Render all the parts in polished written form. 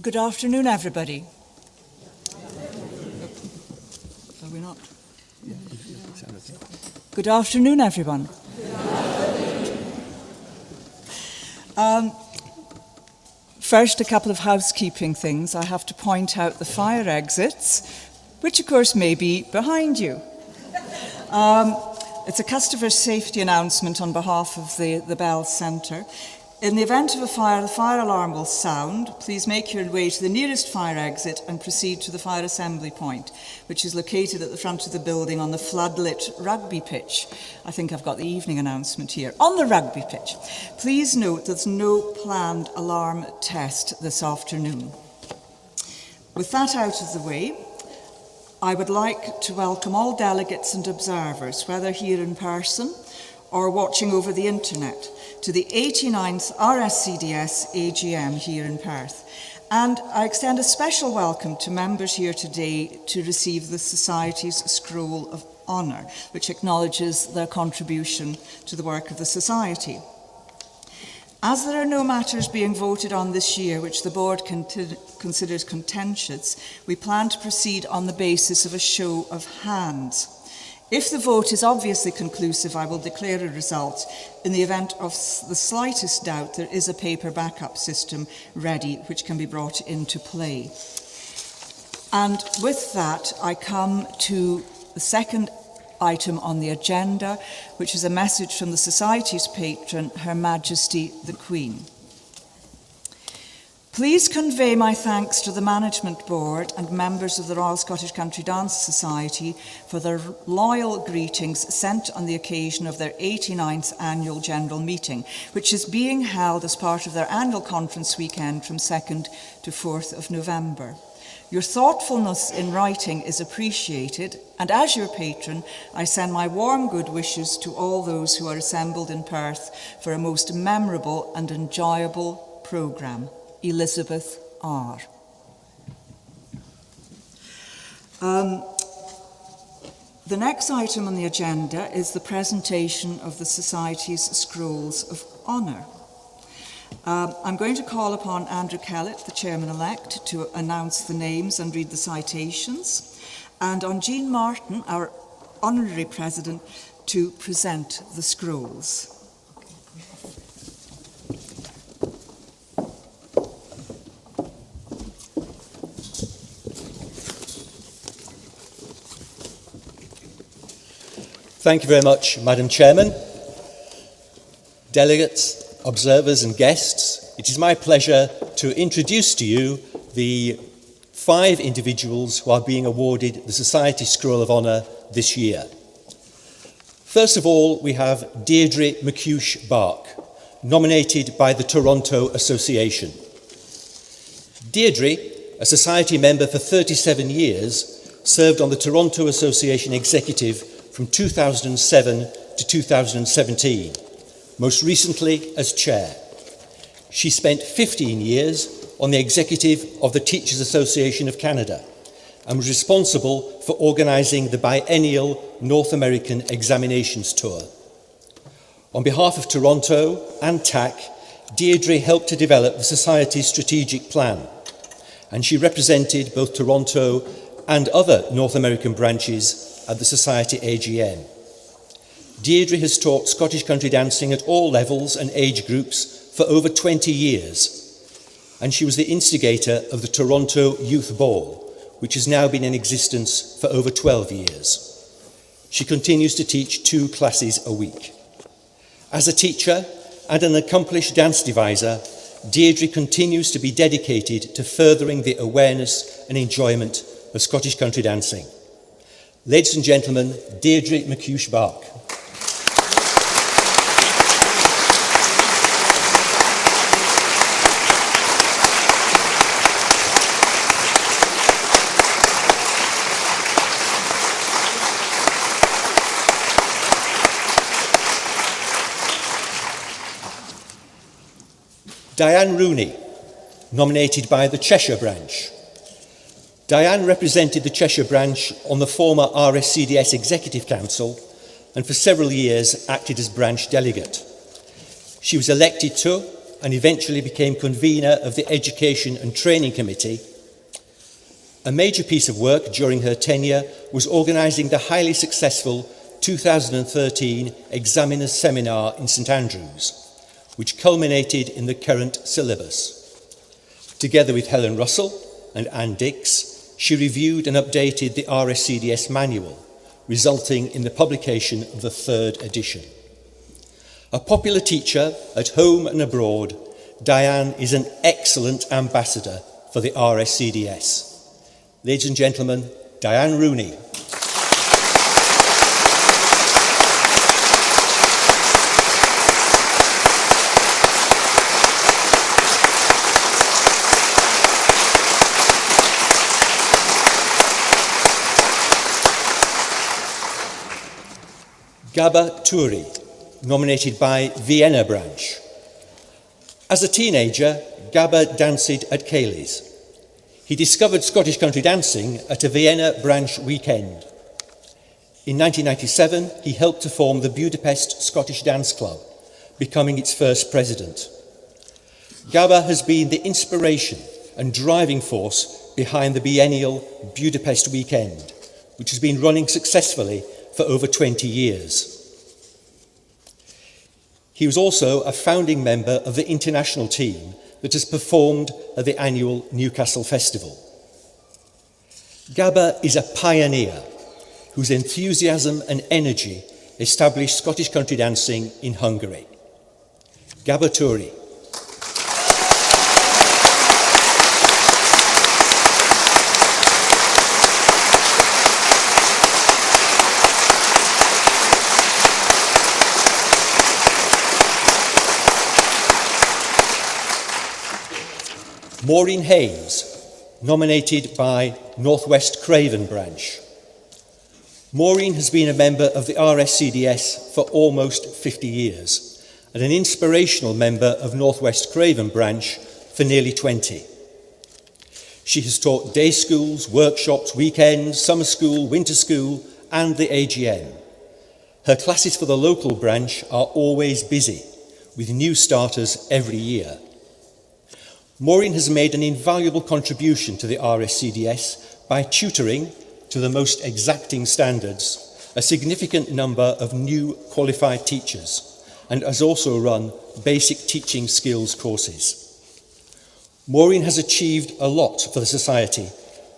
Good afternoon, everybody. Are we not? Good afternoon, everyone. First, a couple of housekeeping things. I have to point out the fire exits, which of course may be behind you. It's a customer safety announcement on behalf of the Bell Centre. In the event of a fire, the fire alarm will sound. Please make your way to the nearest fire exit and proceed to the fire assembly point, which is located at the front of the building on the floodlit rugby pitch. I think I've got the evening announcement here. On the rugby pitch. Please note there's no planned alarm test this afternoon. With that out of the way, I would like to welcome all delegates and observers, whether here in person or watching over the internet, to the 89th RSCDS AGM here in Perth. And I extend a special welcome to members here today to receive the Society's Scroll of Honour, which acknowledges their contribution to the work of the Society. As there are no matters being voted on this year which the Board considers contentious, we plan to proceed on the basis of a show of hands. If the vote is obviously conclusive, I will declare a result. In the event of the slightest doubt, there is a paper backup system ready which can be brought into play. And with that, I come to the second item on the agenda, which is a message from the Society's patron, Her Majesty the Queen. Please convey my thanks to the Management Board and members of the Royal Scottish Country Dance Society for their loyal greetings sent on the occasion of their 89th Annual General Meeting, which is being held as part of their annual conference weekend from 2nd to 4th of November. Your thoughtfulness in writing is appreciated, and as your patron, I send my warm good wishes to all those who are assembled in Perth for a most memorable and enjoyable programme. Elizabeth R. The next item on the agenda is the presentation of the Society's Scrolls of Honour. I'm going to call upon Andrew Kellett, the Chairman-elect, to announce the names and read the citations, and on Jean Martin, our Honorary President, to present the scrolls. Thank you very much, Madam Chairman. Delegates, observers and guests, it is my pleasure to introduce to you the 5 individuals who are being awarded the Society Scroll of Honour this year. First of all, we have Deirdre McCuish-Bark, nominated by the Toronto Association. Deirdre, a Society member for 37 years, served on the Toronto Association Executive from 2007 to 2017, most recently as chair. She spent 15 years on the executive of the Teachers Association of Canada and was responsible for organising the biennial North American Examinations Tour. On behalf of Toronto and TAC, Deirdre helped to develop the Society's strategic plan, and she represented both Toronto and other North American branches at the Society AGM. Deirdre has taught Scottish country dancing at all levels and age groups for over 20 years, and she was the instigator of the Toronto Youth Ball, which has now been in existence for over 12 years. She continues to teach 2 classes a week. As a teacher and an accomplished dance deviser, Deirdre continues to be dedicated to furthering the awareness and enjoyment of Scottish country dancing. Ladies and gentlemen, Deirdre McCuish-Bark. Diane Rooney, nominated by the Cheshire branch. Diane represented the Cheshire branch on the former RSCDS Executive Council and for several years acted as branch delegate. She was elected to and eventually became convener of the Education and Training Committee. A major piece of work during her tenure was organising the highly successful 2013 Examiners Seminar in St Andrews, which culminated in the current syllabus. Together with Helen Russell and Anne Dix, she reviewed and updated the RSCDS manual, resulting in the publication of the 3rd edition. A popular teacher at home and abroad, Diane is an excellent ambassador for the RSCDS. Ladies and gentlemen, Diane Rooney. Gaba Turi, nominated by Vienna branch. As a teenager, Gaba danced at Cayley's. He discovered Scottish country dancing at a Vienna branch weekend. In 1997, he helped to form the Budapest Scottish Dance Club, becoming its first president. Gaba has been the inspiration and driving force behind the biennial Budapest weekend, which has been running successfully for over 20 years. He was also a founding member of the international team that has performed at the annual Newcastle Festival. Gaba is a pioneer whose enthusiasm and energy established Scottish country dancing in Hungary. Gaba Turi. Maureen Haynes, nominated by Northwest Craven branch. Maureen has been a member of the RSCDS for almost 50 years and an inspirational member of Northwest Craven branch for nearly 20. She has taught day schools, workshops, weekends, summer school, winter school and the AGM. Her classes for the local branch are always busy, with new starters every year. Maureen has made an invaluable contribution to the RSCDS by tutoring, to the most exacting standards, a significant number of new qualified teachers, and has also run basic teaching skills courses. Maureen has achieved a lot for the Society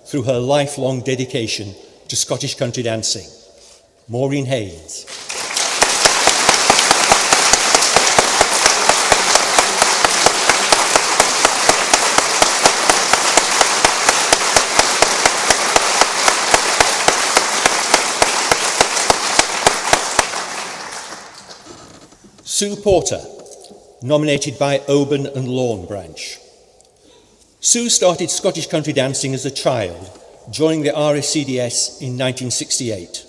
through her lifelong dedication to Scottish country dancing. Maureen Haynes. Sue Porter, nominated by Oban and Lawn branch. Sue started Scottish country dancing as a child, joining the RSCDS in 1968.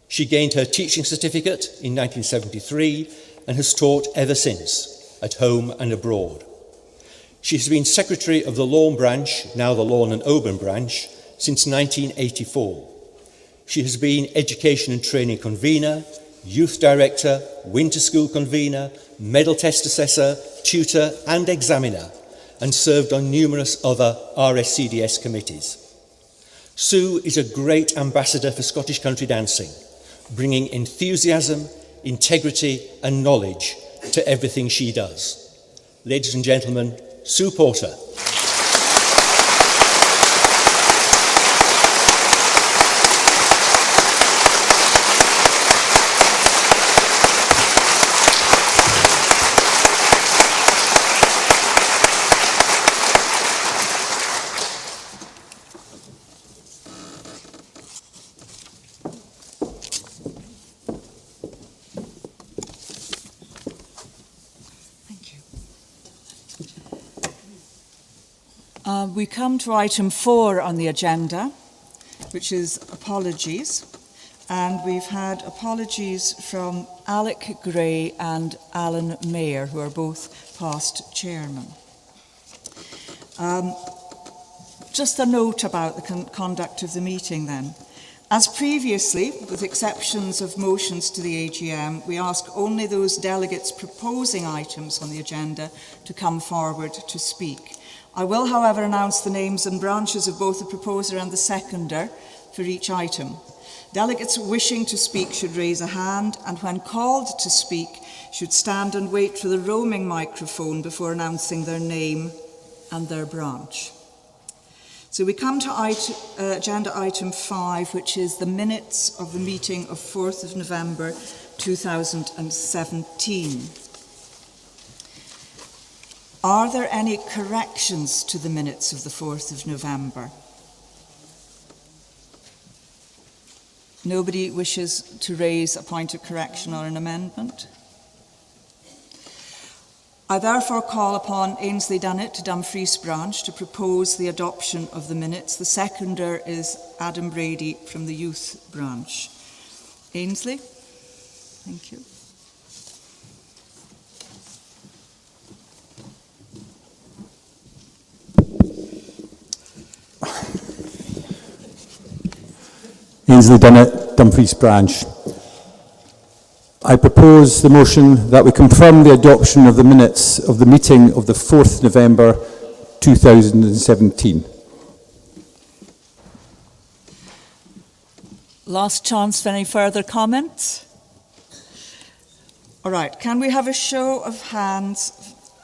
She gained her teaching certificate in 1973 and has taught ever since, at home and abroad. She has been secretary of the Lawn branch, now the Lawn and Oban branch, since 1984. She has been education and training convener, youth director, winter school convener, medal test assessor, tutor and examiner, and served on numerous other RSCDS committees. Sue is a great ambassador for Scottish country dancing, bringing enthusiasm, integrity and knowledge to everything she does. Ladies and gentlemen, Sue Porter. We come to item 4 on the agenda, which is apologies. And we've had apologies from Alec Gray and Alan Mayer, who are both past chairmen. Just a note about the conduct of the meeting then. As previously, with exceptions of motions to the AGM, we ask only those delegates proposing items on the agenda to come forward to speak. I will, however, announce the names and branches of both the proposer and the seconder for each item. Delegates wishing to speak should raise a hand, and when called to speak, should stand and wait for the roaming microphone before announcing their name and their branch. So we come to agenda item 5, which is the minutes of the meeting of 4th of November 2017. Are there any corrections to the minutes of the 4th of November? Nobody wishes to raise a point of correction or an amendment? I therefore call upon Ainsley Dunnett, Dumfries branch, to propose the adoption of the minutes. The seconder is Adam Brady from the Youth branch. Ainsley? Thank you. Ainsley Dunnett, Dumfries branch. I propose the motion that we confirm the adoption of the minutes of the meeting of the 4th November 2017. Last chance for any further comments? All right, can we have a show of hands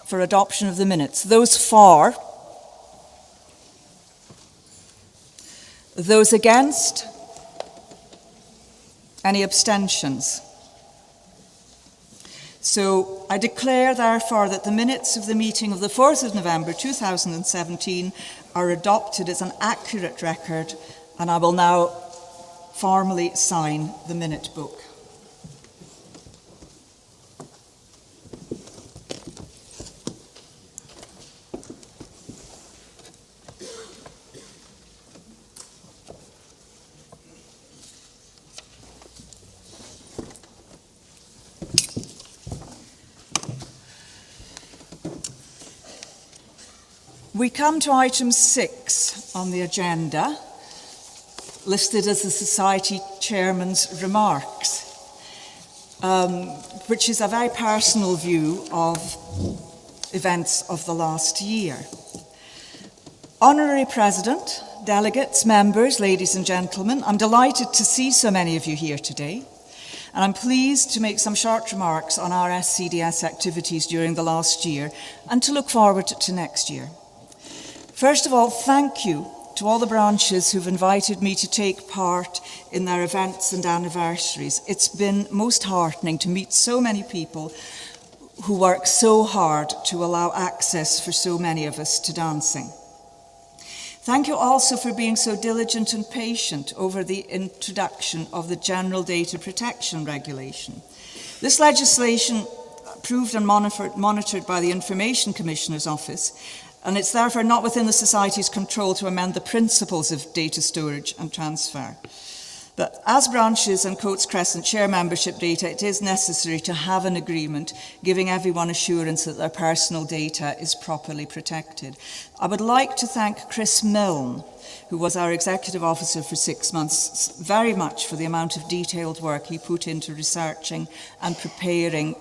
for adoption of the minutes? Those for? Those against? Any abstentions? So I declare, therefore, that the minutes of the meeting of the 4th of November 2017 are adopted as an accurate record, and I will now formally sign the minute book. We come to item 6 on the agenda, listed as the Society Chairman's remarks, which is a very personal view of events of the last year. Honorary President, delegates, members, ladies and gentlemen, I'm delighted to see so many of you here today, and I'm pleased to make some short remarks on our RSCDS activities during the last year and to look forward to next year. First of all, thank you to all the branches who've invited me to take part in their events and anniversaries. It's been most heartening to meet so many people who work so hard to allow access for so many of us to dancing. Thank you also for being so diligent and patient over the introduction of the General Data Protection Regulation. This legislation, approved and monitored by the Information Commissioner's Office, and it's therefore not within the Society's control to amend the principles of data storage and transfer. But as branches and Coates Crescent share membership data, it is necessary to have an agreement giving everyone assurance that their personal data is properly protected. I would like to thank Chris Milne, who was our Executive Officer for 6 months, very much for the amount of detailed work he put into researching and preparing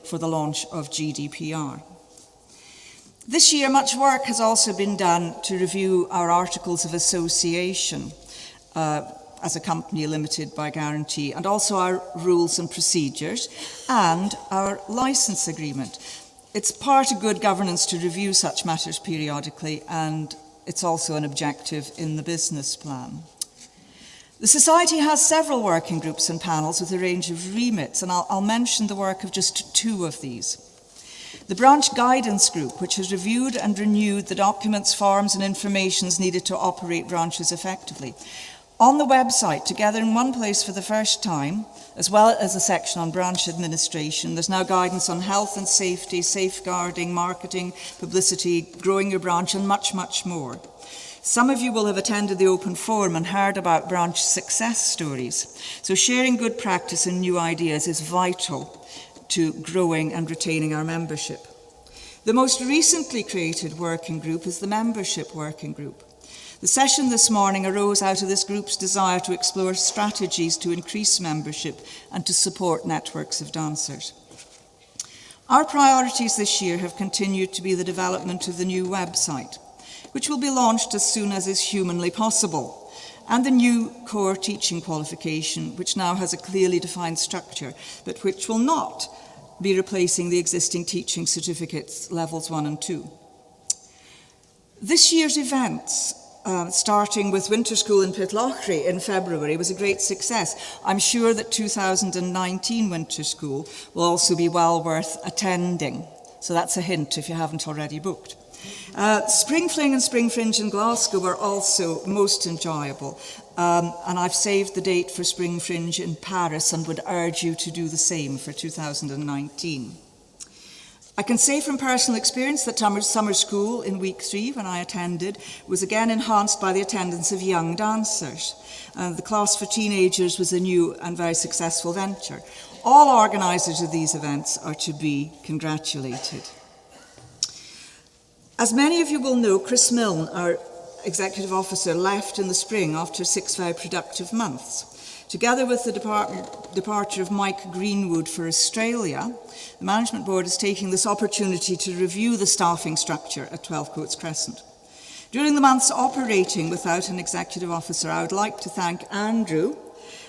for the launch of GDPR. This year, much work has also been done to review our Articles of Association as a company limited by guarantee, and also our rules and procedures, and our licence agreement. It's part of good governance to review such matters periodically, and it's also an objective in the business plan. The Society has several working groups and panels with a range of remits, and I'll mention the work of just 2 of these. The Branch Guidance Group, which has reviewed and renewed the documents, forms and informations needed to operate branches effectively. On the website, together in one place for the first time, as well as a section on branch administration, there's now guidance on health and safety, safeguarding, marketing, publicity, growing your branch, and much, much more. Some of you will have attended the open forum and heard about branch success stories. So sharing good practice and new ideas is vital to growing and retaining our membership. The most recently created working group is the Membership Working Group. The session this morning arose out of this group's desire to explore strategies to increase membership and to support networks of dancers. Our priorities this year have continued to be the development of the new website, which will be launched as soon as is humanly possible, and the new core teaching qualification, which now has a clearly defined structure, but which will not be replacing the existing teaching certificates, levels 1 and 2. This year's events, starting with Winter School in Pitlochry in February, was a great success. I'm sure that 2019 Winter School will also be well worth attending. So that's a hint if you haven't already booked. Spring Fling and Spring Fringe in Glasgow were also most enjoyable. And I've saved the date for Spring Fringe in Paris and would urge you to do the same for 2019. I can say from personal experience that summer school in week 3, when I attended, was again enhanced by the attendance of young dancers. The class for teenagers was a new and very successful venture. All organisers of these events are to be congratulated. As many of you will know, Chris Milne, our Executive Officer, left in the spring after 6 very productive months. Together with the departure of Mike Greenwood for Australia, the Management Board is taking this opportunity to review the staffing structure at 12 Coates Crescent. During the months operating without an Executive Officer, I would like to thank Andrew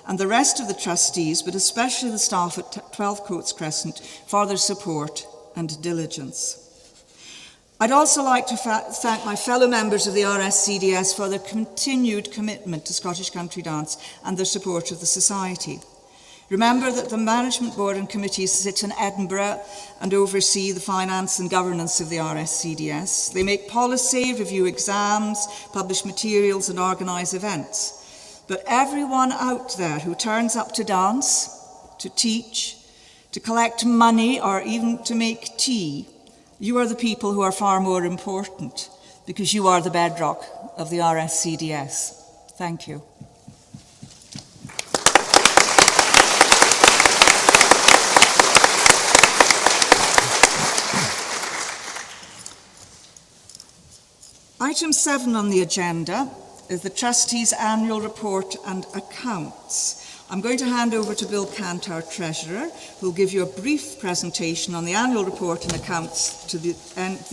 and the rest of the trustees, but especially the staff at 12 Coates Crescent, for their support and diligence. I'd also like to thank my fellow members of the RSCDS for their continued commitment to Scottish country dance and their support of the Society. Remember that the Management Board and Committees sit in Edinburgh and oversee the finance and governance of the RSCDS. They make policy, review exams, publish materials and organise events. But everyone out there who turns up to dance, to teach, to collect money or even to make tea, you are the people who are far more important, because you are the bedrock of the RSCDS. Thank you. Item 7 on the agenda is the Trustees' Annual Report and Accounts. I'm going to hand over to Bill Cant, our Treasurer, who will give you a brief presentation on the annual report and accounts to the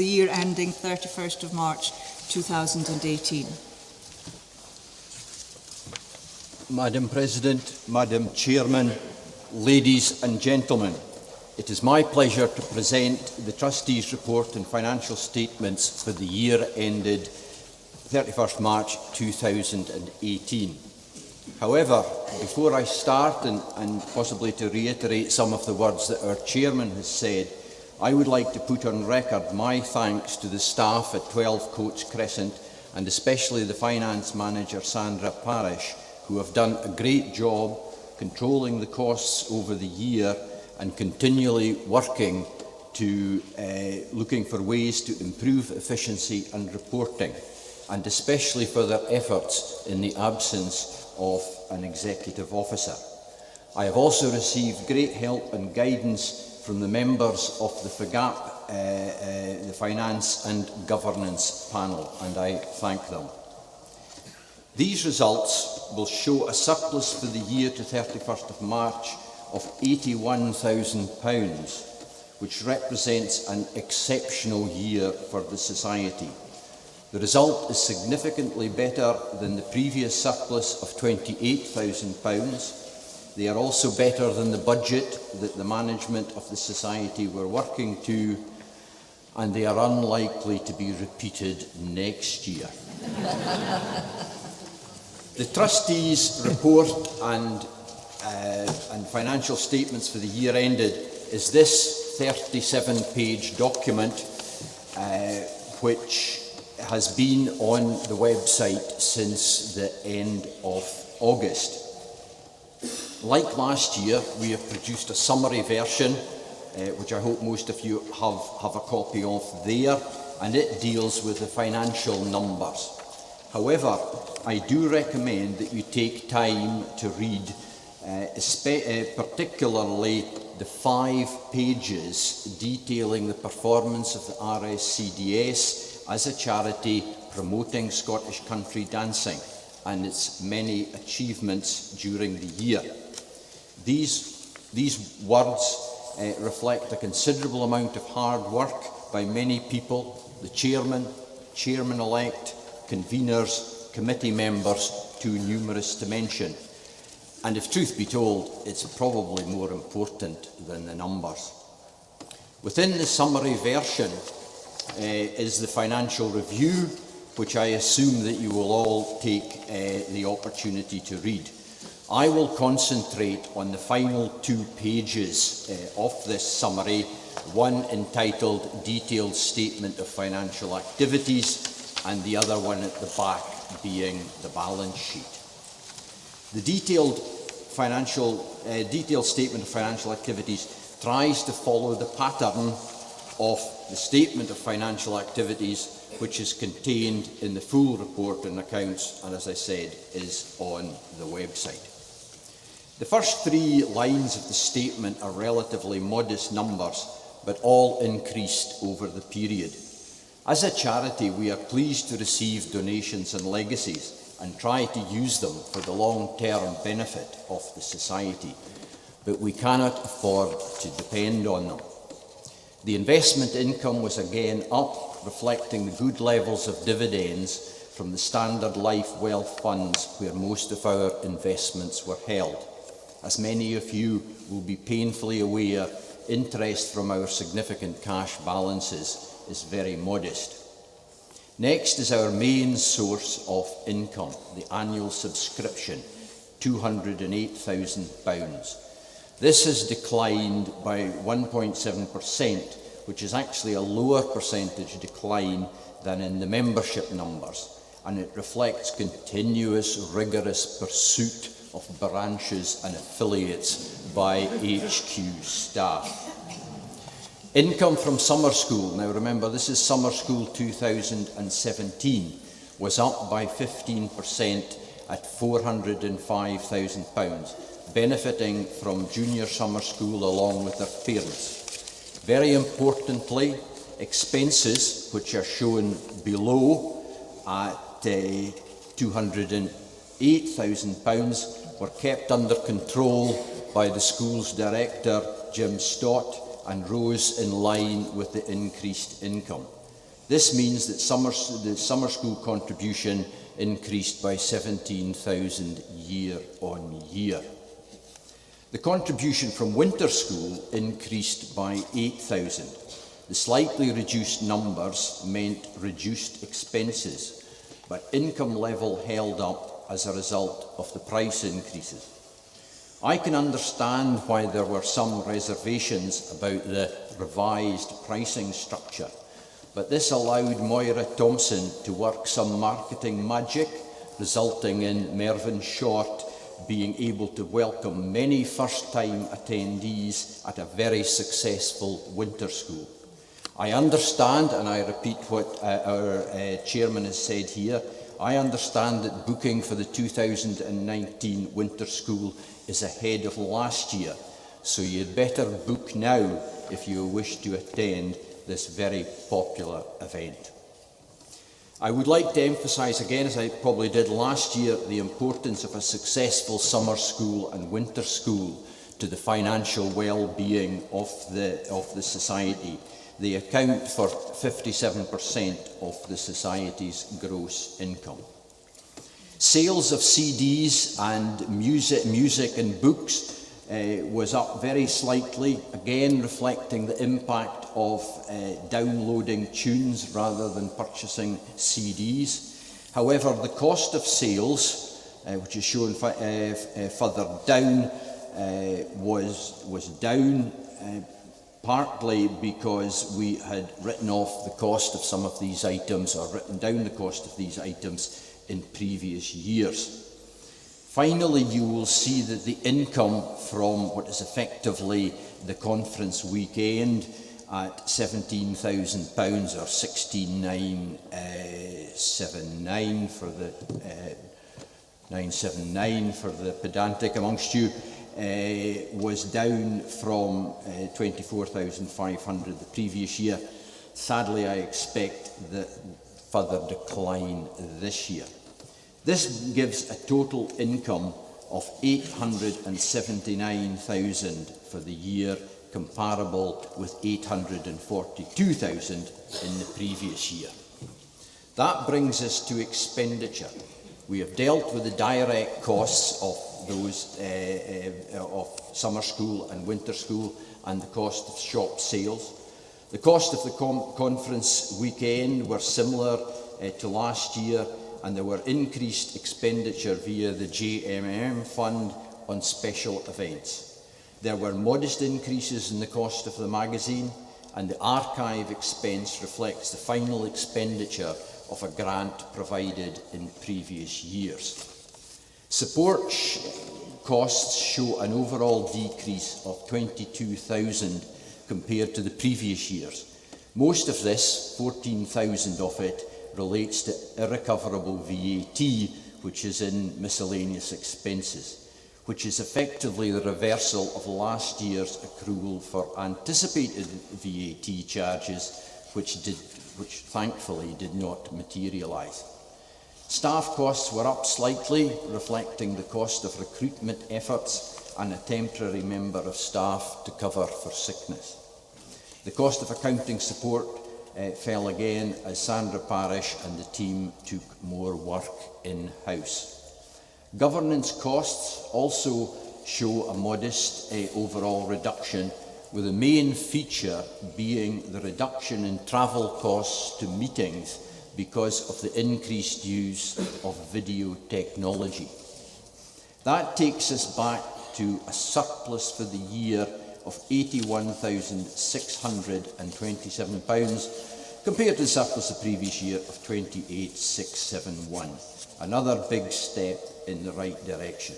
year ending 31st of March 2018. Madam President, Madam Chairman, ladies and gentlemen, it is my pleasure to present the Trustees' Report and financial statements for the year ended 31st March 2018. However, before I start, and possibly to reiterate some of the words that our Chairman has said, I would like to put on record my thanks to the staff at 12 Coates Crescent, and especially the Finance Manager, Sandra Parish, who have done a great job controlling the costs over the year and continually working to looking for ways to improve efficiency and reporting, and especially for their efforts in the absence of an Executive Officer. I have also received great help and guidance from the members of the FGAP, the Finance and Governance panel, and I thank them. These results will show a surplus for the year to 31st of March of £81,000, which represents an exceptional year for the Society. The result is significantly better than the previous surplus of £28,000. They are also better than the budget that the management of the Society were working to, and they are unlikely to be repeated next year. The Trustees' report and financial statements for the year ended is this 37-page document, which has been on the website since the end of August. Like last year, we have produced a summary version, which I hope most of you have a copy of there, and it deals with the financial numbers. However, I do recommend that you take time to read particularly the 5 pages detailing the performance of the RSCDS as a charity promoting Scottish country dancing and its many achievements during the year. These words reflect a considerable amount of hard work by many people, the chairman, chairman-elect, conveners, committee members, too numerous to mention. And if truth be told, it's probably more important than the numbers. Within the summary version is the financial review, which I assume that you will all take the opportunity to read. I will concentrate on the final 2 pages of this summary, one entitled Detailed Statement of Financial Activities and the other one at the back being the balance sheet. The detailed statement of financial activities tries to follow the pattern of the statement of financial activities, which is contained in the full report and accounts, and as I said, is on the website. The first 3 lines of the statement are relatively modest numbers, but all increased over the period. As a charity, we are pleased to receive donations and legacies and try to use them for the long-term benefit of the society, but we cannot afford to depend on them. The investment income was again up, reflecting the good levels of dividends from the Standard Life Wealth Funds where most of our investments were held. As many of you will be painfully aware, interest from our significant cash balances is very modest. Next is our main source of income, the annual subscription, £208,000. This has declined by 1.7%, which is actually a lower percentage decline than in the membership numbers, and it reflects continuous, rigorous pursuit of branches and affiliates by HQ staff. Income from summer school, now remember this is summer school 2017, was up by 15% at £405,000, benefiting from junior summer school along with their parents. Very importantly, expenses, which are shown below at £208,000, were kept under control by the school's director, Jim Stott, and rose in line with the increased income. This means that the summer school contribution increased by £17,000 year on year. The contribution from winter school increased by £8,000. The slightly reduced numbers meant reduced expenses, but income level held up as a result of the price increases. I can understand why there were some reservations about the revised pricing structure, but this allowed Moira Thompson to work some marketing magic, resulting in Mervyn Short being able to welcome many first-time attendees at a very successful winter school. I understand, and I repeat what our chairman has said here, I understand that booking for the 2019 winter school is ahead of last year, so you'd better book now if you wish to attend this very popular event. I would like to emphasise again, as I probably did last year, the importance of a successful summer school and winter school to the financial well-being of the society. They account for 57% of the society's gross income. Sales of CDs and music and books was up very slightly, again reflecting the impact of downloading tunes rather than purchasing CDs. However, the cost of sales, which is shown further down, was down partly because we had written off the cost of some of these items, or written down the cost of these items in previous years. Finally, you will see that the income from what is effectively the conference weekend at £17,000 or 16,979 for the 979 for the pedantic amongst you, was down from 24,500 the previous year. Sadly, I expect the further decline this year. This gives a total income of 879,000 for the year, comparable with 842,000 in the previous year. That brings us to expenditure. We have dealt with the direct costs of those of summer school and winter school and the cost of shop sales. The cost of the conference weekend were similar to last year, and there were increased expenditure via the JMM fund on special events. There were modest increases in the cost of the magazine, and the archive expense reflects the final expenditure of a grant provided in previous years. Support costs show an overall decrease of 22,000 compared to the previous years. Most of this, 14,000 of it, relates to irrecoverable VAT, which is in miscellaneous expenses, which is effectively the reversal of last year's accrual for anticipated VAT charges, which thankfully did not materialise. Staff costs were up slightly, reflecting the cost of recruitment efforts and a temporary member of staff to cover for sickness. The cost of accounting support fell again as Sandra Parish and the team took more work in-house. Governance costs also show a modest overall reduction, with the main feature being the reduction in travel costs to meetings because of the increased use of video technology. That takes us back to a surplus for the year of £81,627 compared to the surplus the previous year of £28,671. Another big step in the right direction.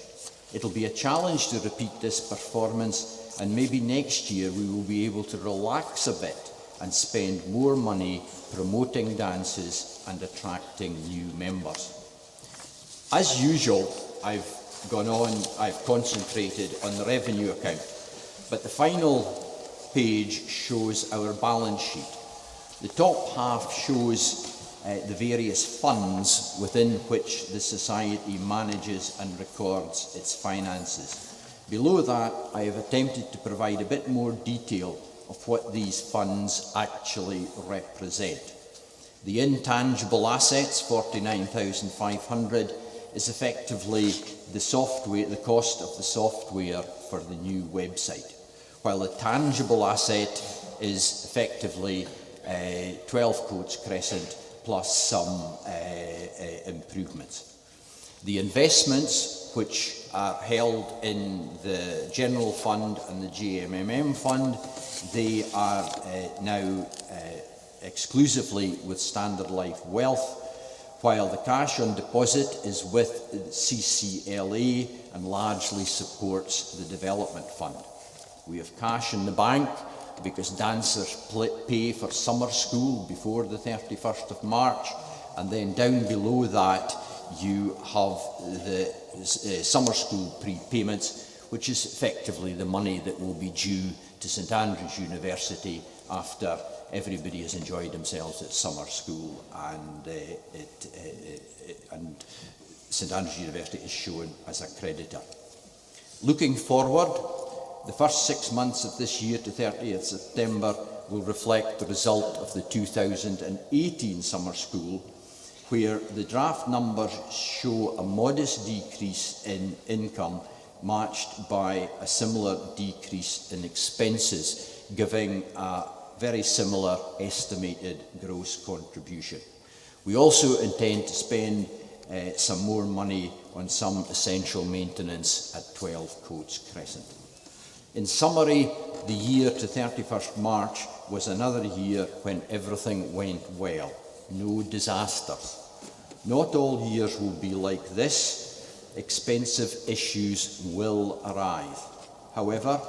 It'll be a challenge to repeat this performance, and maybe next year we will be able to relax a bit and spend more money promoting dances and attracting new members. As usual, I've concentrated on the revenue account, but the final page shows our balance sheet. The top half shows the various funds within which the Society manages and records its finances. Below that, I have attempted to provide a bit more detail of what these funds actually represent. The intangible assets, 49,500, is effectively the software, the cost of the software for the new website, while the tangible asset is effectively 12 Coates Crescent plus some improvements. The investments, which are held in the General Fund and the GMMM Fund, they are now exclusively with Standard Life Wealth, while the cash on deposit is with CCLA and largely supports the Development Fund. We have cash in the bank because dancers pay for summer school before the 31st of March, and then down below that you have the summer school prepayments, which is effectively the money that will be due to St Andrews University after everybody has enjoyed themselves at summer school and St Andrews University is shown as a creditor. Looking forward, the first 6 months of this year to 30th September will reflect the result of the 2018 summer school, where the draft numbers show a modest decrease in income matched by a similar decrease in expenses, giving a very similar estimated gross contribution. We also intend to spend some more money on some essential maintenance at 12 Coates Crescent. In summary, the year to 31st March was another year when everything went well. No disasters. Not all years will be like this. Expensive issues will arise. However,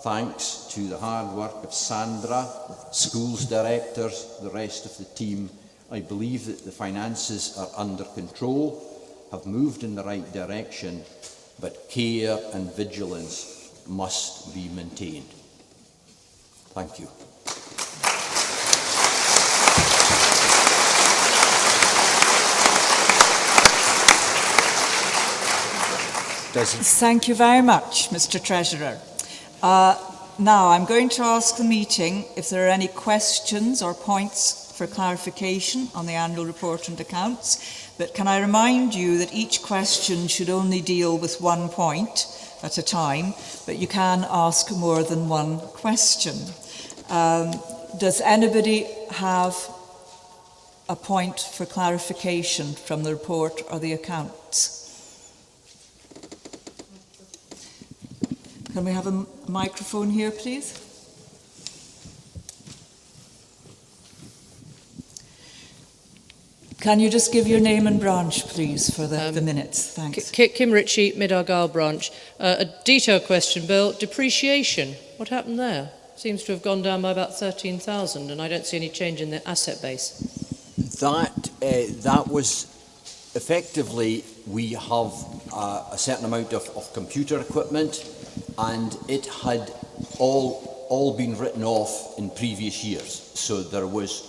thanks to the hard work of Sandra, schools directors, the rest of the team, I believe that the finances are under control, have moved in the right direction, but care and vigilance must be maintained. Thank you. Thank you very much, Mr. Treasurer. Now, I'm going to ask the meeting if there are any questions or points for clarification on the annual report and accounts. But can I remind you that each question should only deal with one point at a time, but you can ask more than one question. Does anybody have a point for clarification from the report or the accounts? Can we have a microphone here, please? Can you just give your name and branch, please, for the minutes? Thanks. Kim Ritchie, Mid-Argyll branch. A detailed question, Bill. Depreciation, what happened there? Seems to have gone down by about 13,000, and I don't see any change in the asset base. That was effectively, we have a certain amount of computer equipment, and it had all been written off in previous years. So there was,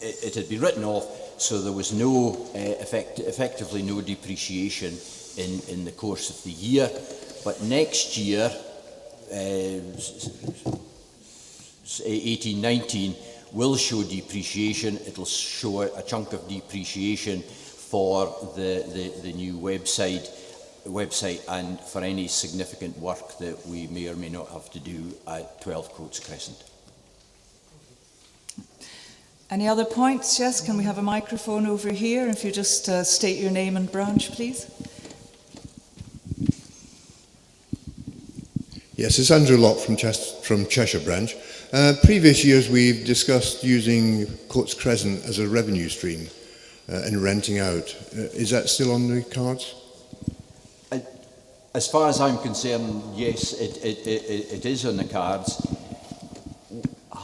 it had been written off, so there was no, effectively no depreciation in the course of the year. But next year, 18-19, will show depreciation. It'll show a chunk of depreciation for the new website and for any significant work that we may or may not have to do at 12 Coates Crescent. Any other points? Yes, can we have a microphone over here? If you just state your name and branch, please. Yes, it's Andrew Locke from Cheshire branch. Previous years we've discussed using Coates Crescent as a revenue stream and renting out. Is that still on the cards? As far as I'm concerned, yes, it is on the cards.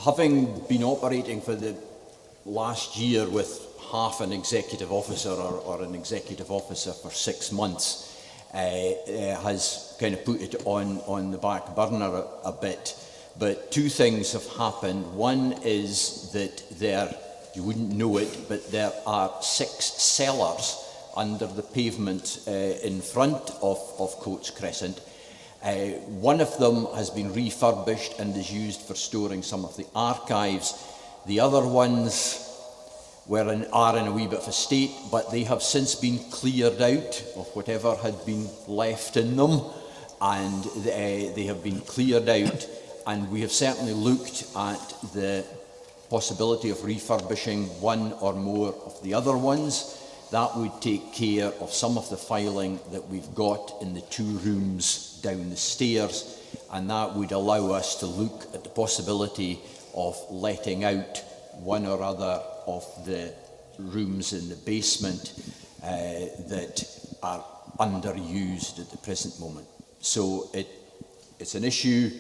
Having been operating for the last year with half an executive officer or an executive officer for 6 months has kind of put it on the back burner a bit. But two things have happened. One is that you wouldn't know it, but there are 6 cellars under the pavement in front of Coates Crescent. One of them has been refurbished and is used for storing some of the archives. The other ones are in a wee bit of a state, but they have since been cleared out of whatever had been left in them, and they have been cleared out, and we have certainly looked at the possibility of refurbishing one or more of the other ones. That would take care of some of the filing that we've got in the 2 rooms down the stairs, and that would allow us to look at the possibility of letting out one or other of the rooms in the basement that are underused at the present moment. So it's an issue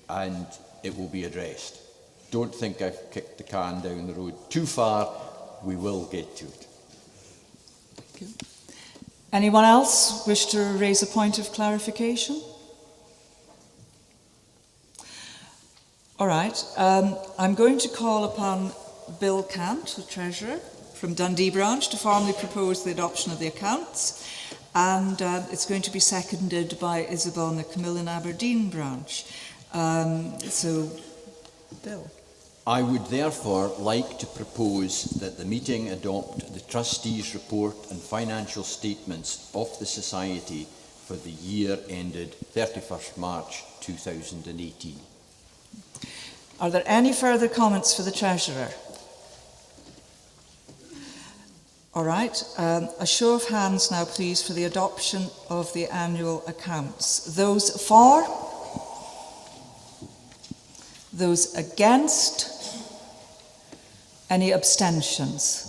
and it will be addressed. Don't think I've kicked the can down the road too far. We will get to it. Thank you. Anyone else wish to raise a point of clarification? All right. I'm going to call upon Bill Cant, the Treasurer, from Dundee branch, to formally propose the adoption of the accounts. And it's going to be seconded by Isabel McMillan, Aberdeen branch. So, Bill. I would therefore like to propose that the meeting adopt the Trustees' report and financial statements of the Society for the year ended 31st March 2018. Are there any further comments for the Treasurer? All right. A show of hands now, please, for the adoption of the annual accounts. Those for? Those against? Any abstentions?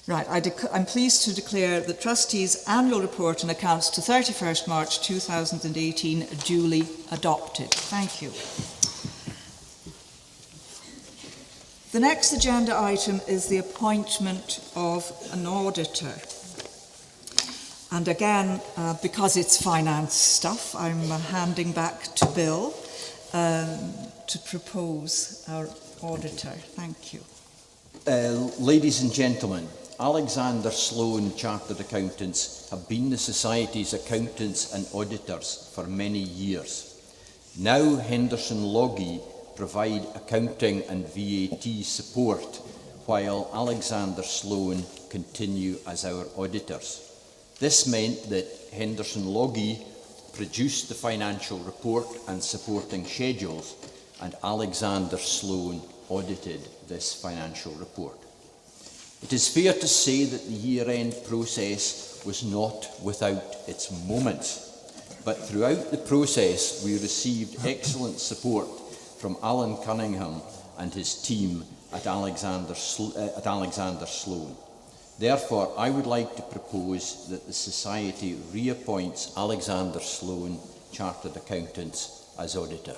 Right, I'm pleased to declare the Trustees' annual report and accounts to 31st March 2018 duly adopted. Thank you. The next agenda item is the appointment of an auditor. And again, because it's finance stuff, I'm handing back to Bill to propose our auditor. Thank you. Ladies and gentlemen, Alexander Sloan Chartered Accountants have been the Society's accountants and auditors for many years. Now Henderson Logie provide accounting and VAT support while Alexander Sloan continue as our auditors. This meant that Henderson Logie produced the financial report and supporting schedules, and Alexander Sloan audited this financial report. It is fair to say that the year-end process was not without its moments, but throughout the process we received excellent support from Alan Cunningham and his team at Alexander Sloan. Therefore, I would like to propose that the Society reappoints Alexander Sloan Chartered Accountants as auditor.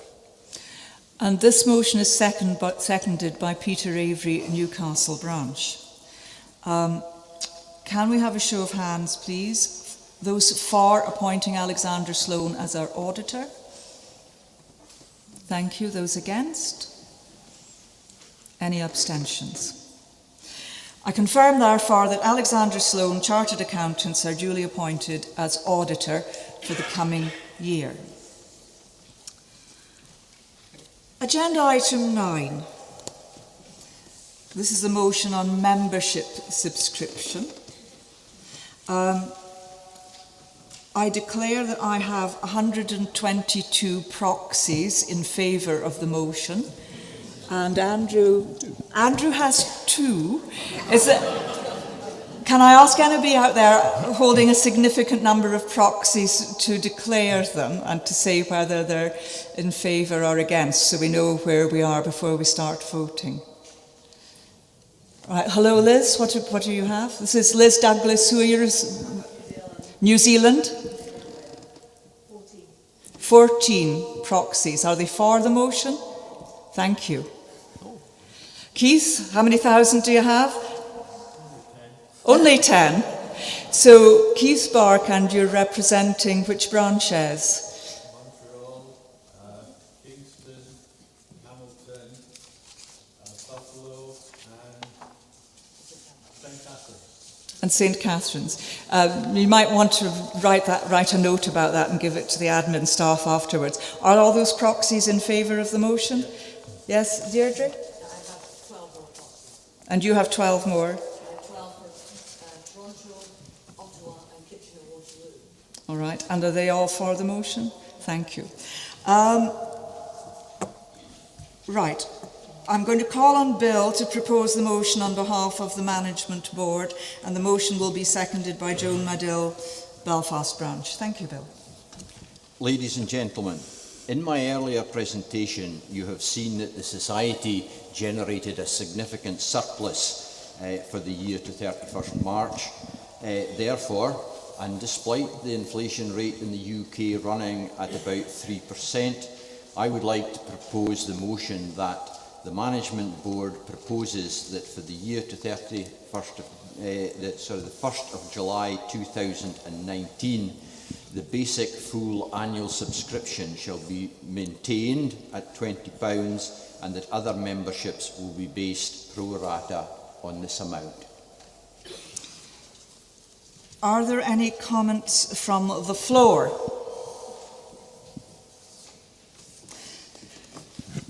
And this motion is seconded by Peter Avery, Newcastle branch. Can we have a show of hands, please? Those for appointing Alexander Sloan as our auditor? Thank you. Those against? Any abstentions? I confirm, therefore, that Alexander Sloan Chartered Accountants are duly appointed as auditor for the coming year. Agenda item 9. This is a motion on membership subscription. I declare that I have 122 proxies in favour of the motion, and Andrew has 2. Can I ask anybody out there holding a significant number of proxies to declare them and to say whether they're in favour or against, so we know where we are before we start voting? Right. Hello, Liz. What do you have? This is Liz Douglas. Who are you? New Zealand? 14 proxies. Are they for the motion? Thank you. Keith, how many thousand do you have? Only 10. So, Keith Bark, and you're representing which branches? Montreal, Kingston, Hamilton, Buffalo, and St. Catharines. And St. Catharines. You might want to write a note about that and give it to the admin staff afterwards. Are all those proxies in favour of the motion? Yes, Deirdre? I have 12 more proxies. And you have 12 more? I have 12 for Toronto, Ottawa, and Kitchener-Waterloo. All right. And are they all for the motion? Thank you. Right. I'm going to call on Bill to propose the motion on behalf of the Management Board, and the motion will be seconded by Joan Madill, Belfast branch. Thank you, Bill. Ladies and gentlemen, in my earlier presentation, you have seen that the Society generated a significant surplus for the year to 31st March. Therefore, and despite the inflation rate in the UK running at about 3%, I would like to propose the motion that the Management Board proposes that for the year to the 1st of July 2019, the basic full annual subscription shall be maintained at £20 and that other memberships will be based pro rata on this amount. Are there any comments from the floor?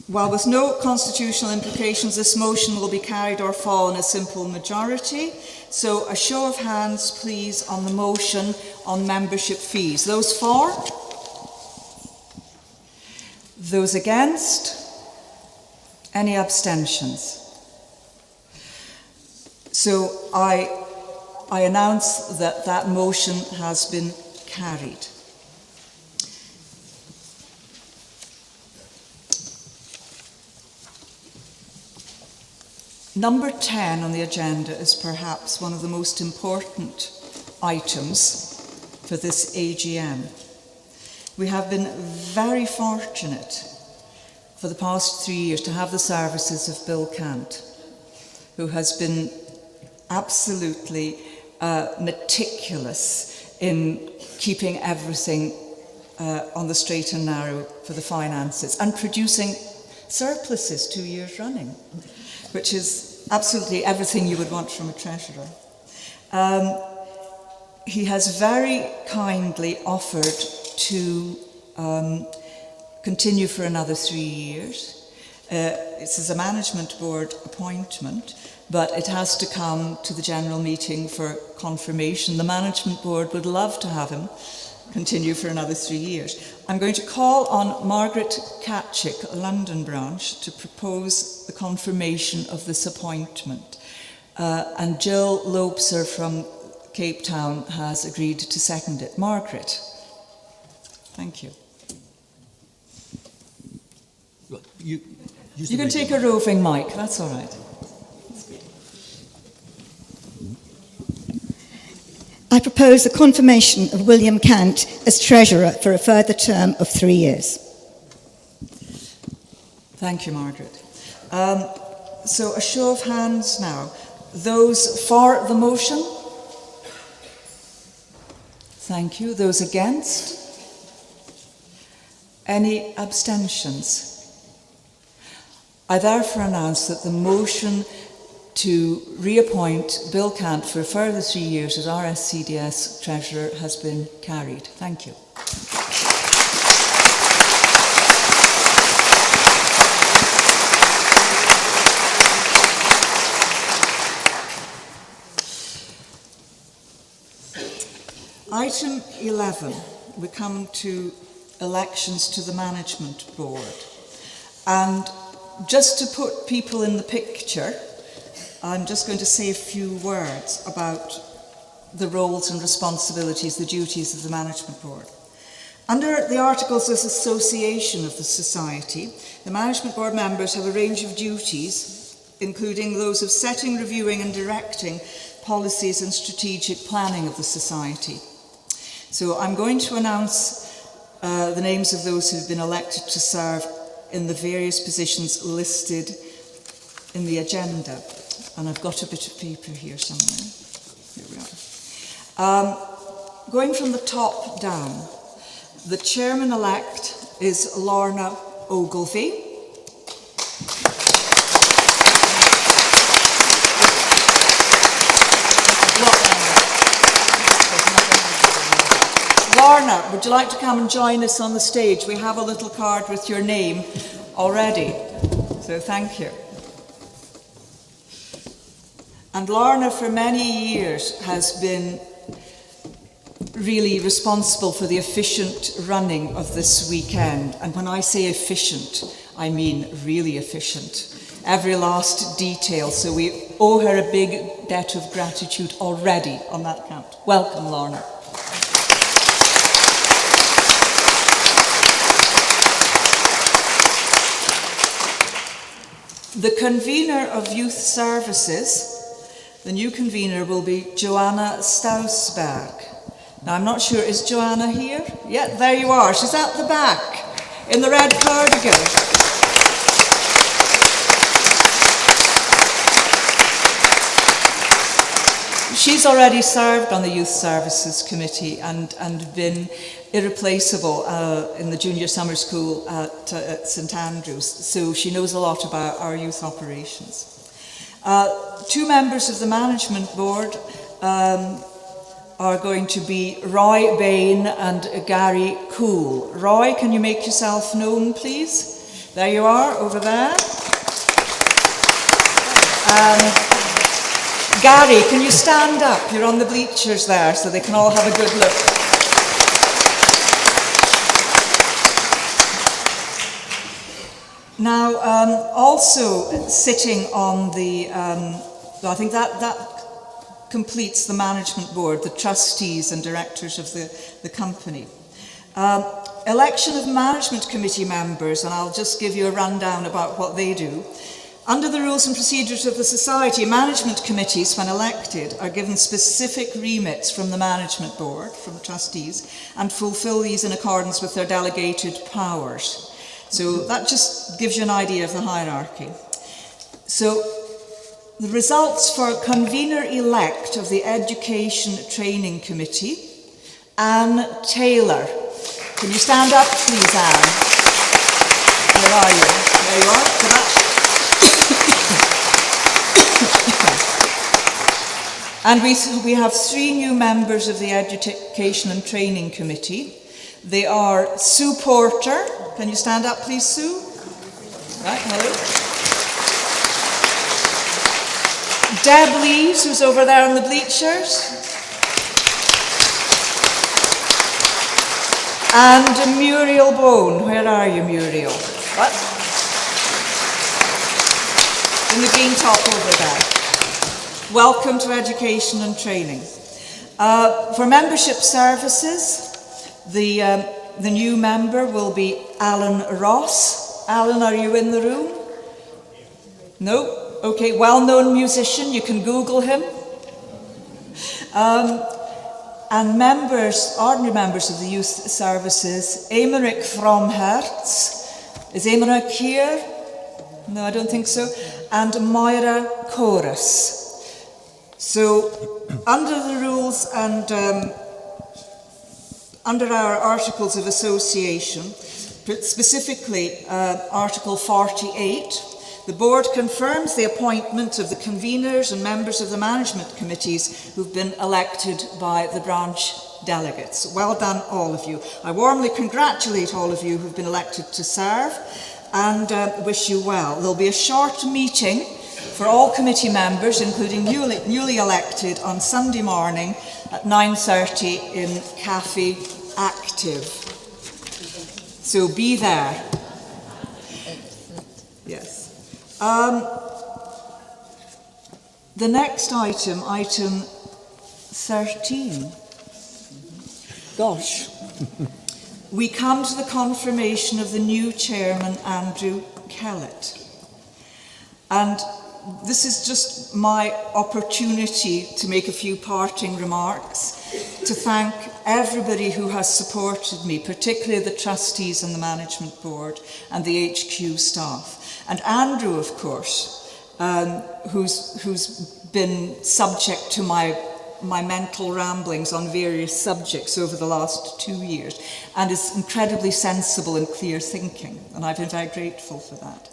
While with no constitutional implications, this motion will be carried or fall in a simple majority. So a show of hands, please, on the motion on membership fees. Those for? Those against? Any abstentions? So I announce that that motion has been carried. Number 10 on the agenda is perhaps one of the most important items for this AGM. We have been very fortunate for the past 3 years to have the services of Bill Cant, who has been absolutely meticulous in keeping everything on the straight and narrow for the finances and producing surpluses 2 years running, which is absolutely everything you would want from a treasurer. He has very kindly offered to continue for another 3 years. This is a management board appointment, but it has to come to the general meeting for confirmation. The management board would love to have him continue for another 3 years. I'm going to call on Margaret Katchik, London branch, to propose the confirmation of this appointment. And Jill Lobser from Cape Town has agreed to second it. Margaret. Thank you. You can take a roving mic, that's all right. I propose the confirmation of William Cant as Treasurer for a further term of 3 years. Thank you, Margaret. So a show of hands now. Those for the motion? Thank you. Those against? Any abstentions? I therefore announce that the motion to reappoint Bill Cant for a further 3 years as RSCDS Treasurer has been carried. Thank you. Item 11, we come to elections to the Management Board. And just to put people in the picture, I'm just going to say a few words about the roles and responsibilities, the duties of the Management Board. Under the Articles of Association of the Society, the Management Board members have a range of duties, including those of setting, reviewing and directing policies and strategic planning of the Society. So I'm going to announce the names of those who have been elected to serve in the various positions listed in the agenda. And I've got a bit of paper here somewhere. Here we are. Going from the top down, the chairman-elect is Lorna Ogilvie. Lorna, would you like to come and join us on the stage? We have a little card with your name already. So thank you. And Lorna, for many years, has been really responsible for the efficient running of this weekend. And when I say efficient, I mean really efficient. Every last detail. So we owe her a big debt of gratitude already on that count. Welcome, Lorna. The convener of Youth Services, the new convener will be Joanna Stausberg. Now, I'm not sure, is Joanna here? Yeah, there you are. She's at the back in the red cardigan. She's already served on the Youth Services Committee and been irreplaceable in the junior summer school at St Andrews, so she knows a lot about our youth operations. Two members of the Management Board are going to be Roy Bain and Gary Cool. Roy, can you make yourself known, please? There you are, over there. Gary, can you stand up? You're on the bleachers there, so they can all have a good look. Now, also sitting on the, I think that completes the Management Board, the trustees and directors of the company. Election of Management Committee members, and I'll just give you a rundown about what they do. Under the rules and procedures of the Society, management committees, when elected, are given specific remits from the management board, from the trustees, and fulfil these in accordance with their delegated powers. So that just gives you an idea of the hierarchy. So the results for convener-elect of the Education Training Committee, Anne Taylor. Can you stand up, please, Anne? Where are you? There you are. So that's and we have 3 new members of the Education and Training Committee. They are Sue Porter. Can you stand up, please, Sue? Right, hello. Deb Lees, who's over there on the bleachers. And Muriel Bone. Where are you, Muriel? What? In the green top over there. Welcome to Education and Training. For membership services, the new member will be Alan Ross. Alan, are you in the room? No? Okay, well-known musician, you can Google him. And members, ordinary members of the youth services, Emerick Fromhertz. Is Emerick here? No, I don't think so. And Moira Chorus. So, under the rules and under our Articles of Association, specifically Article 48, the Board confirms the appointment of the conveners and members of the management committees who've been elected by the branch delegates. Well done, all of you. I warmly congratulate all of you who've been elected to serve and wish you well. There'll be a short meeting for all committee members, including newly elected, on Sunday morning at 9:30 in Cafe Active. So be there. Yes. The next item, item 13. Gosh. We come to the confirmation of the new chairman, Andrew Kellett. And this is just my opportunity to make a few parting remarks, to thank everybody who has supported me, particularly the trustees and the management board and the HQ staff. And Andrew, of course, who's been subject to my mental ramblings on various subjects over the last 2 years, and is incredibly sensible and clear thinking, and I've been very grateful for that.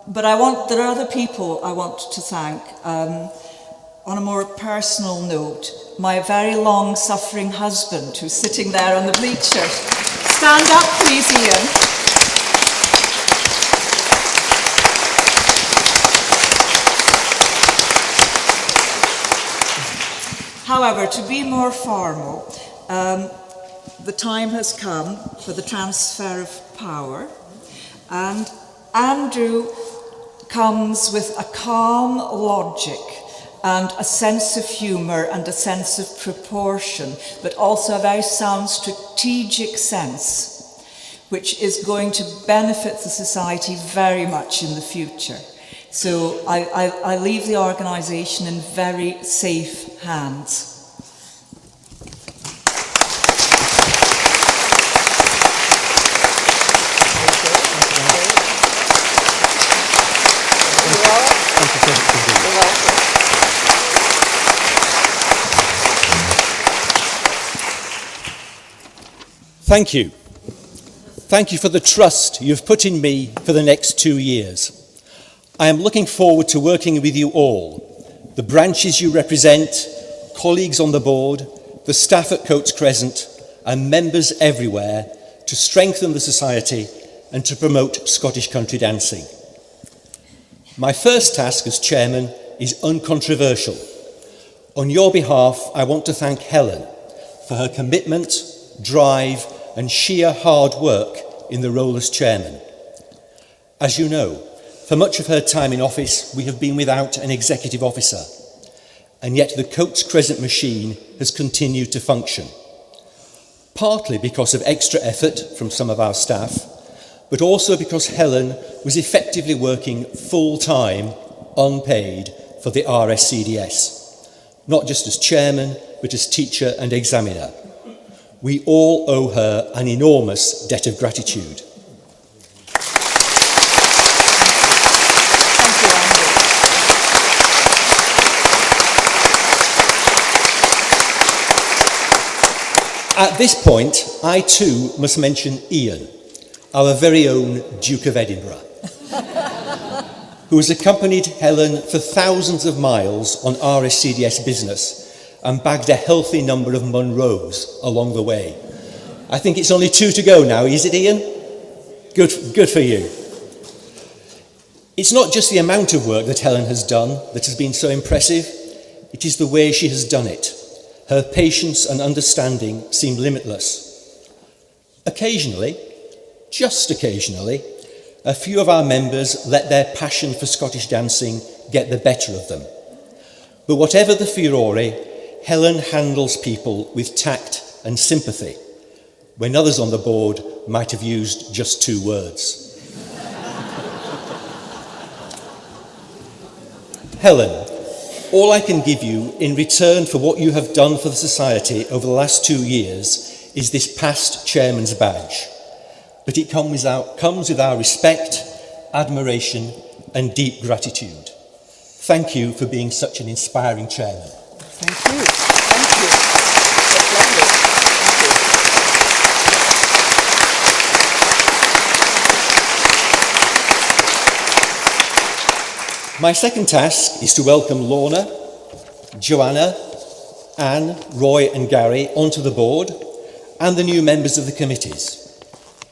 But there are other people I want to thank. On a more personal note, my very long-suffering husband, who's sitting there on the bleachers. Stand up, please, Ian. However, to be more formal, the time has come for the transfer of power, and Andrew comes with a calm logic and a sense of humour and a sense of proportion, but also a very sound strategic sense, which is going to benefit the society very much in the future. So I leave the organisation in very safe hands. Thank you. Thank you for the trust you've put in me for the next 2 years. I am looking forward to working with you all, the branches you represent, colleagues on the board, the staff at Coates Crescent, and members everywhere to strengthen the society and to promote Scottish country dancing. My first task as chairman is uncontroversial. On your behalf, I want to thank Helen for her commitment, drive, and sheer hard work in the role as chairman. As you know, for much of her time in office, we have been without an executive officer, and yet the Coates Crescent machine has continued to function, partly because of extra effort from some of our staff, but also because Helen was effectively working full-time, unpaid, for the RSCDS, not just as chairman, but as teacher and examiner. We all owe her an enormous debt of gratitude. At this point, I too must mention Ian, our very own Duke of Edinburgh, who has accompanied Helen for thousands of miles on RSCDS business and bagged a healthy number of Munros along the way. I think it's only 2 to go now, is it, Ian? Good for you. It's not just the amount of work that Helen has done that has been so impressive, it is the way she has done it. Her patience and understanding seem limitless. Occasionally, just occasionally, a few of our members let their passion for Scottish dancing get the better of them. But whatever the furore, Helen handles people with tact and sympathy, when others on the board might have used just 2 words. Helen, all I can give you in return for what you have done for the Society over the last 2 years is this past chairman's badge. But it comes with our respect, admiration and deep gratitude. Thank you for being such an inspiring chairman. Thank you. Thank you. That's lovely. Thank you. My second task is to welcome Lorna, Joanna, Anne, Roy and Gary onto the board and the new members of the committees.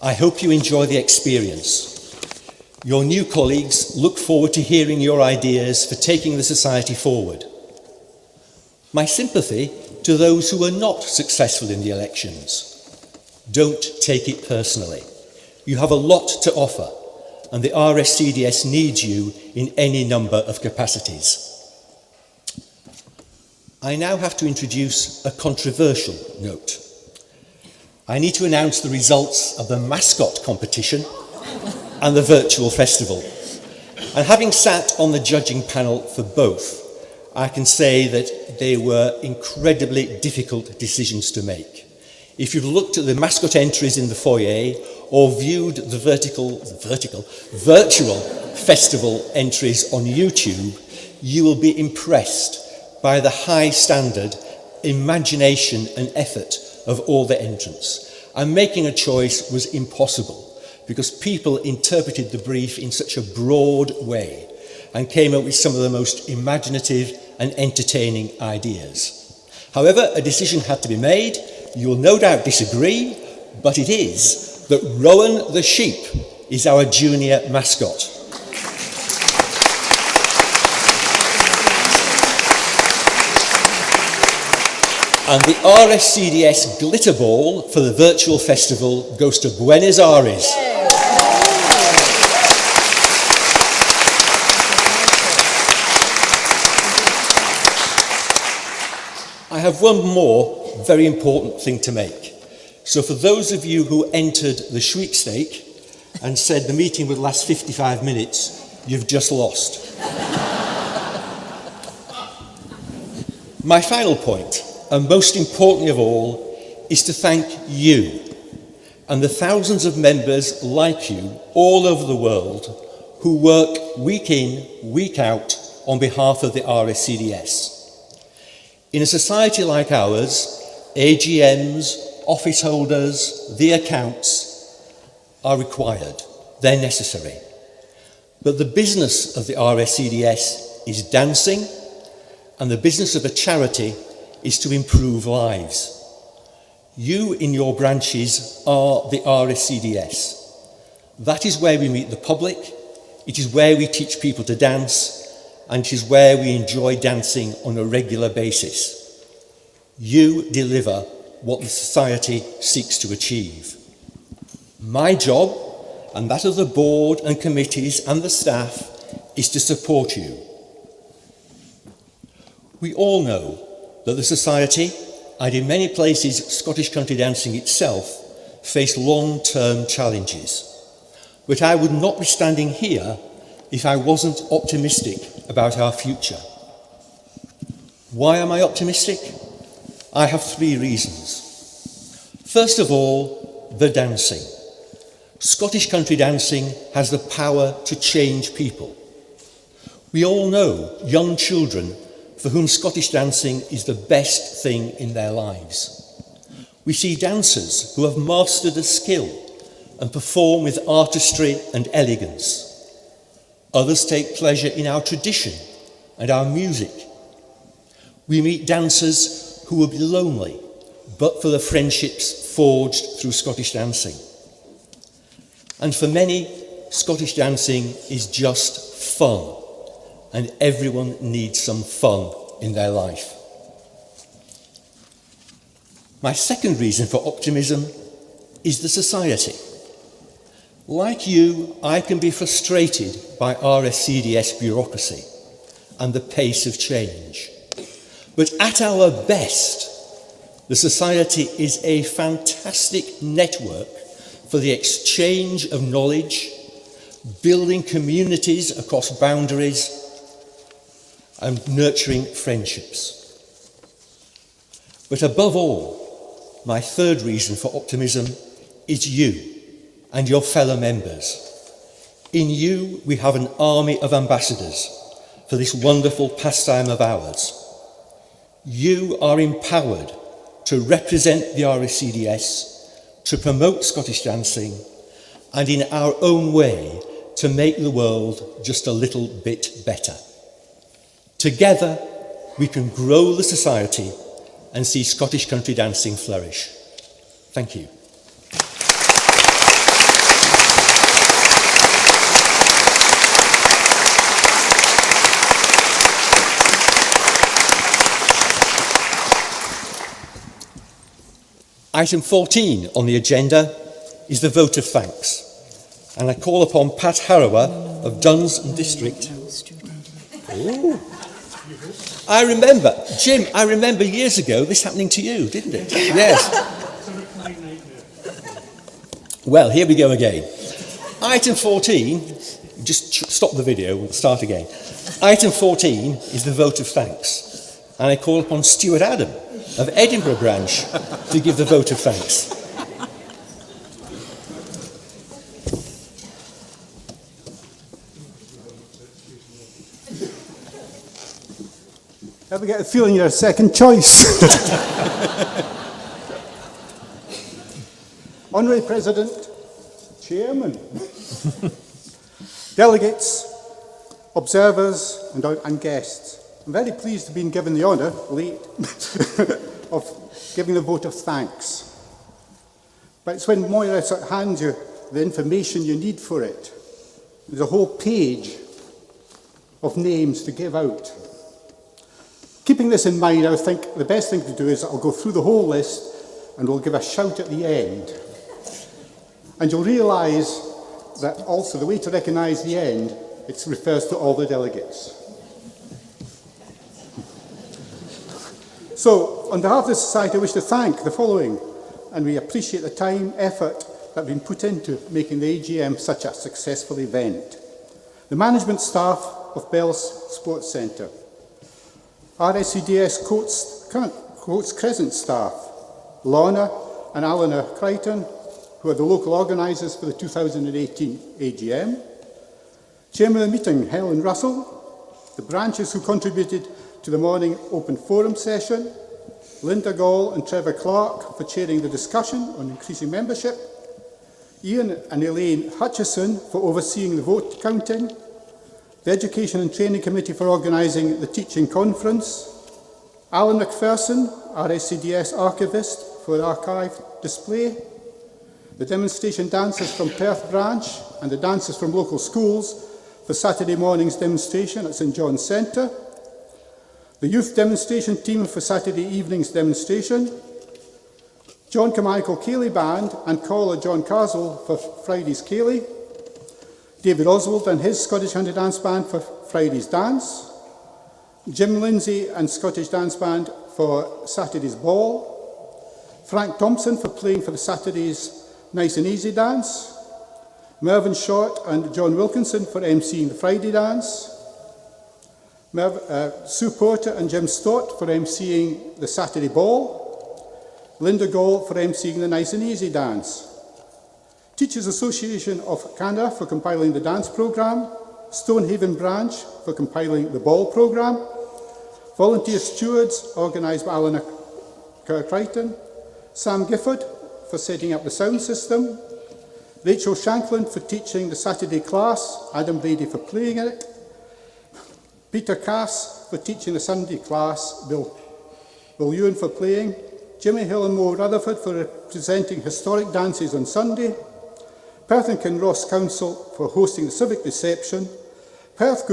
I hope you enjoy the experience. Your new colleagues look forward to hearing your ideas for taking the Society forward. My sympathy to those who were not successful in the elections. Don't take it personally. You have a lot to offer, and the RSCDS needs you in any number of capacities. I now have to introduce a controversial note. I need to announce the results of the mascot competition and the virtual festival. And having sat on the judging panel for both, I can say that they were incredibly difficult decisions to make. If you've looked at the mascot entries in the foyer or viewed the virtual festival entries on YouTube, you will be impressed by the high standard, imagination and effort of all the entrants. And making a choice was impossible because people interpreted the brief in such a broad way and came up with some of the most imaginative and entertaining ideas. However, a decision had to be made. You will no doubt disagree, but it is that Rowan the sheep is our junior mascot. And the RSCDS glitter ball for the virtual festival goes to Buenos Aires. I have one more very important thing to make. So for those of you who entered the sweepstake and said the meeting would last 55 minutes, you've just lost. My final point, and most importantly of all, is to thank you and the thousands of members like you all over the world who work week in, week out on behalf of the RSCDS. In a society like ours, AGMs, office holders, the accounts are required. They're necessary. But the business of the RSCDS is dancing, and the business of a charity is to improve lives. You in your branches are the RSCDS. That is where we meet the public, it is where we teach people to dance, and it is where we enjoy dancing on a regular basis. You deliver what the society seeks to achieve. My job, and that of the board and committees and the staff, is to support you. We all know that the society, and in many places Scottish country dancing itself, face long-term challenges. but I would not be standing here if I wasn't optimistic about our future. Why am I optimistic? I have 3 reasons. First of all, the dancing. Scottish country dancing has the power to change people. We all know young children for whom Scottish dancing is the best thing in their lives. We see dancers who have mastered a skill and perform with artistry and elegance. Others take pleasure in our tradition and our music. We meet dancers who would be lonely, but for the friendships forged through Scottish dancing. And for many, Scottish dancing is just fun, and everyone needs some fun in their life. My second reason for optimism is the society. Like you, I can be frustrated by RSCDS bureaucracy and the pace of change. But at our best, the society is a fantastic network for the exchange of knowledge, building communities across boundaries, and nurturing friendships. But above all, my third reason for optimism is you and your fellow members. In you, we have an army of ambassadors for this wonderful pastime of ours. You are empowered to represent the RSCDS, to promote Scottish dancing, and in our own way, to make the world just a little bit better. Together, we can grow the society and see Scottish country dancing flourish. Thank you. Item 14 on the agenda is the vote of thanks. And I call upon Pat Harrower of Duns and District. Ooh. I remember, Jim, I remember years ago this happening to you, didn't it? Yes. Well, here we go again. Item 14, just stop the video, we'll start again. Item 14 is the vote of thanks. And I call upon Stuart Adam of Edinburgh branch to give the vote of thanks. Ever get a feeling you're a second choice? Honourable President, Chairman, delegates, observers and guests, I'm very pleased to have been given the honour, late, of giving the vote of thanks. But it's when Moira hands you the information you need for it. There's a whole page of names to give out. Keeping this in mind, I think the best thing to do is I'll go through the whole list and we'll give a shout at the end. And you'll realise that also the way to recognise the end, it refers to all the delegates. So, on behalf of the Society, I wish to thank the following, and we appreciate the time, effort that have been put into making the AGM such a successful event. The management staff of Bell's Sports Centre, RSCDS Coates Crescent staff, Lorna and Alana Crichton, who are the local organisers for the 2018 AGM, Chairman of the meeting, Helen Russell, the branches who contributed to the morning open forum session, Linda Gall and Trevor Clark for chairing the discussion on increasing membership, Ian and Elaine Hutchison for overseeing the vote counting, the Education and Training Committee for organising the teaching conference, Alan McPherson, RSCDS archivist for the archive display, the demonstration dancers from Perth branch and the dancers from local schools for Saturday morning's demonstration at St John's Centre, the youth demonstration team for Saturday evening's demonstration, John Carmichael Ceilidh Band and caller John Carswell for Friday's Ceilidh, David Oswald and his Scottish Country Dance Band for Friday's Dance, Jim Lindsay and Scottish Dance Band for Saturday's Ball, Frank Thompson for playing for the Saturday's Nice and Easy Dance, Mervyn Short and John Wilkinson for emceeing the Friday dance. Sue Porter and Jim Stott for emceeing the Saturday ball. Linda Gall for emceeing the Nice and Easy dance. Teachers Association of Canada for compiling the dance programme. Stonehaven Branch for compiling the ball programme. Volunteer stewards organised by Alan Crichton. Sam Gifford for setting up the sound system. Rachel Shanklin for teaching the Saturday class. Adam Brady for playing it. Peter Cass for teaching the Sunday class. Bill Ewan for playing. Jimmy Hill and Mo Rutherford for presenting historic dances on Sunday. Perth and Kinross Council for hosting the civic reception. Perth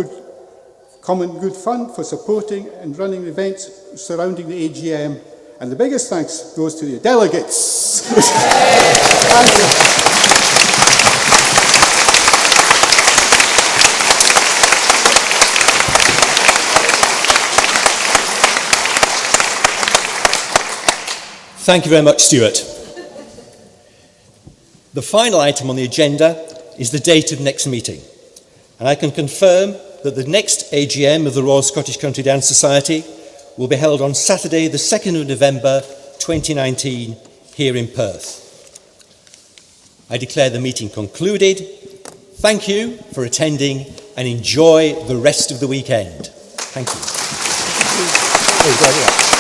Common Good Fund for supporting and running events surrounding the AGM. And the biggest thanks goes to the delegates. Thank you. Thank you very much, Stuart. The final item on the agenda is the date of next meeting. And I can confirm that the next AGM of the Royal Scottish Country Dance Society will be held on Saturday, the 2nd of November 2019, here in Perth. I declare the meeting concluded. Thank you for attending and enjoy the rest of the weekend. Thank you.